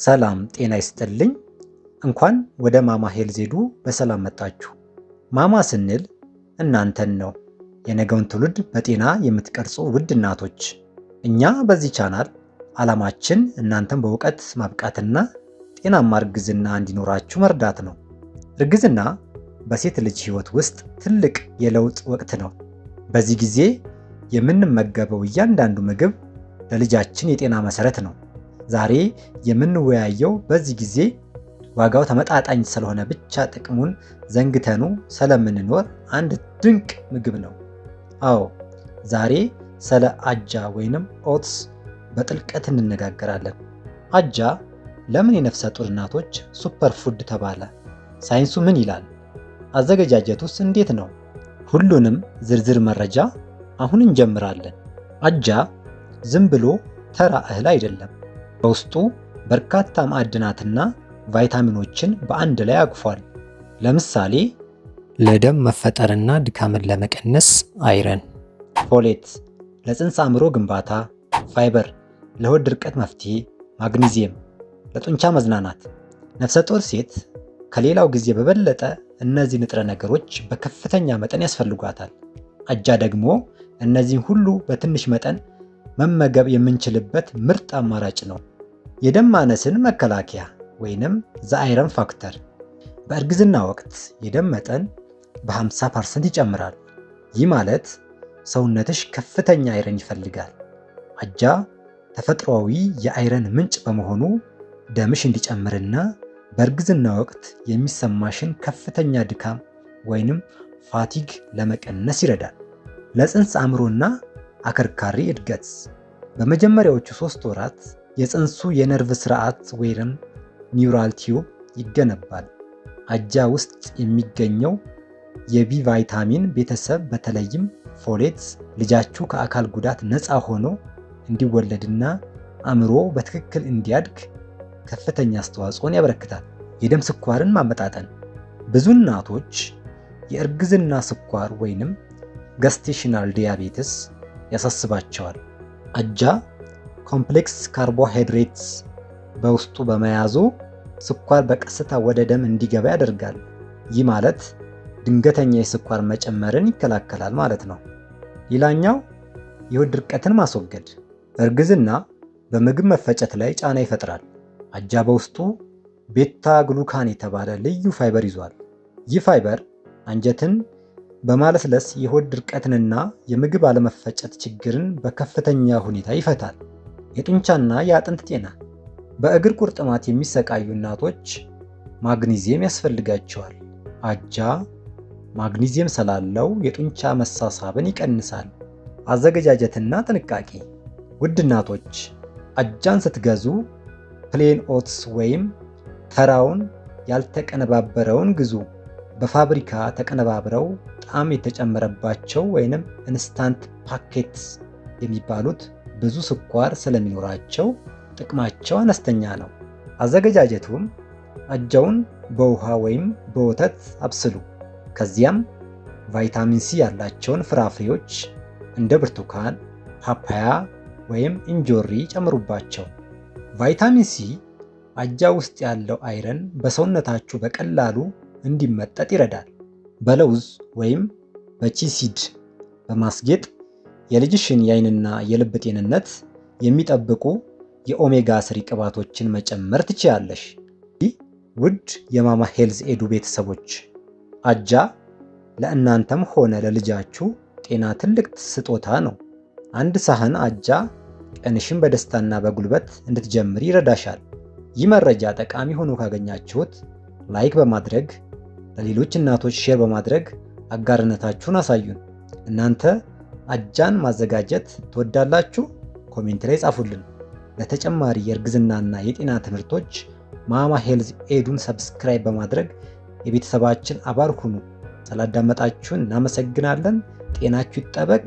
ሰላም ጤና ይስጥልኝ። እንኳን ወደ ማማ ሄልዝ ኤዱ በሰላም መጣችሁ። ማማ ስንል እናንተን ነው፣ የነገውን ትውልድ በጤና የምትቀርጹ ውድ እናቶች። እኛ በዚህ ቻናል ዓላማችን እናንተን በእውቀት ማብቃትና ጤናማ እርግዝና እንዲኖራችሁ መርዳት ነው። እርግዝና በሴት ልጅ ሕይወት ውስጥ ትልቅ የለውጥ ወቅት ነው። በዚህ ጊዜ የምንመገበው እያንዳንዱ ምግብ ለልጃችን የጤና መሰረት ነው። ዛሬ የምንወያየው በዚህ ጊዜ ዋጋው ተመጣጣኝ ስለሆነ ብቻ ጥቅሙን ዘንግተኑ ስለምንኖር አንድ ድንቅ ምግብ ነው። አዎ ዛሬ ስለ አጃ ወይንም ኦትስ በጥልቀት እንነጋገራለን። አጃ ለምን የነፍሰ ጡር እናቶች ሱፐር ፉድ ተባለ? ሳይንሱ ምን ይላል? አዘገጃጀቱስ እንዴት ነው? ሁሉንም ዝርዝር መረጃ አሁን እንጀምራለን። አጃ ዝም ብሎ ተራ እህል አይደለም። በውስጡ በርካታ ማዕድናትና ቫይታሚኖችን በአንድ ላይ አቅፏል። ለምሳሌ ለደም መፈጠርና ድካምን ለመቀነስ አይረን፣ ፎሌት ለጽንስ አእምሮ ግንባታ፣ ፋይበር ለሆድ ድርቀት መፍትሄ፣ ማግኒዚየም ለጡንቻ መዝናናት። ነፍሰ ጡር ሴት ከሌላው ጊዜ በበለጠ እነዚህ ንጥረ ነገሮች በከፍተኛ መጠን ያስፈልጓታል። አጃ ደግሞ እነዚህን ሁሉ በትንሽ መጠን መመገብ የምንችልበት ምርጥ አማራጭ ነው። የደም ማነስን መከላከያ ወይንም ዘ አይረን ፋክተር። በእርግዝና ወቅት የደም መጠን በ50% ይጨምራል። ይህ ማለት ሰውነትሽ ከፍተኛ አይረን ይፈልጋል። አጃ ተፈጥሯዊ የአይረን ምንጭ በመሆኑ ደምሽ እንዲጨምርና በእርግዝና ወቅት የሚሰማሽን ከፍተኛ ድካም ወይንም ፋቲግ ለመቀነስ ይረዳል። ለጽንስ አእምሮና አከርካሪ እድገት በመጀመሪያዎቹ 3 ወራት የጽንሱ የነርቭ ስርዓት ወይም ኒውራል ቲዩብ ይገነባል። አጃ ውስጥ የሚገኘው የቢ ቫይታሚን ቤተሰብ በተለይም ፎሌት ልጃችሁ ከአካል ጉዳት ነፃ ሆኖ እንዲወለድና አእምሮ በትክክል እንዲያድግ ከፍተኛ አስተዋጽኦን ያበረክታል። የደም ስኳርን ማመጣጠን ብዙ እናቶች የእርግዝና ስኳር ወይንም ገስቴሽናል ዲያቤትስ ያሳስባቸዋል። አጃ ኮምፕሌክስ ካርቦሃይድሬትስ በውስጡ በመያዙ ስኳር በቀስታ ወደ ደም እንዲገባ ያደርጋል። ይህ ማለት ድንገተኛ የስኳር መጨመርን ይከላከላል ማለት ነው። ሌላኛው የሆድ ድርቀትን ማስወገድ። እርግዝና በምግብ መፈጨት ላይ ጫና ይፈጥራል። አጃ በውስጡ ቤታ ግሉካን የተባለ ልዩ ፋይበር ይዟል። ይህ ፋይበር አንጀትን በማለስለስ የሆድ ድርቀትንና የምግብ አለመፈጨት ችግርን በከፍተኛ ሁኔታ ይፈታል። የጡንቻና የአጥንት ጤና። በእግር ቁርጥማት የሚሰቃዩ እናቶች ማግኒዚየም ያስፈልጋቸዋል። አጃ ማግኒዚየም ስላለው የጡንቻ መሳሳብን ይቀንሳል። አዘገጃጀትና ጥንቃቄ። ውድ እናቶች አጃን ስትገዙ ፕሌን ኦትስ ወይም ተራውን ያልተቀነባበረውን ግዙ። በፋብሪካ ተቀነባብረው ጣዕም የተጨመረባቸው ወይንም ኢንስታንት ፓኬትስ የሚባሉት ብዙ ስኳር ስለሚኖራቸው ጥቅማቸው አነስተኛ ነው። አዘገጃጀቱም አጃውን በውሃ ወይም በወተት አብስሉ። ከዚያም ቫይታሚን ሲ ያላቸውን ፍራፍሬዎች እንደ ብርቱካን፣ ፓፓያ ወይም እንጆሪ ጨምሩባቸው። ቫይታሚን ሲ አጃ ውስጥ ያለው አይረን በሰውነታችሁ በቀላሉ እንዲመጠጥ ይረዳል። በለውዝ ወይም በቺሲድ በማስጌጥ የልጅሽን የአይንና የልብ ጤንነት የሚጠብቁ የኦሜጋ 3 ቅባቶችን መጨመር ትችያለሽ። ይህ ውድ የማማ ሄልዝ ኤዱ ቤተሰቦች አጃ ለእናንተም ሆነ ለልጃችሁ ጤና ትልቅ ስጦታ ነው። አንድ ሳህን አጃ ቀንሽን በደስታና በጉልበት እንድትጀምሪ ይረዳሻል። ይህ መረጃ ጠቃሚ ሆኖ ካገኛችሁት ላይክ በማድረግ ለሌሎች እናቶች ሼር በማድረግ አጋርነታችሁን አሳዩን። እናንተ አጃን ማዘጋጀት ትወዳላችሁ? ኮሜንት ላይ ጻፉልን። ለተጨማሪ የእርግዝናና የጤና ትምህርቶች ማማ ሄልዝ ኤዱን ሰብስክራይብ በማድረግ የቤተሰባችን አባል ሁኑ። ስላዳመጣችሁን እናመሰግናለን። ጤናችሁ ይጠበቅ።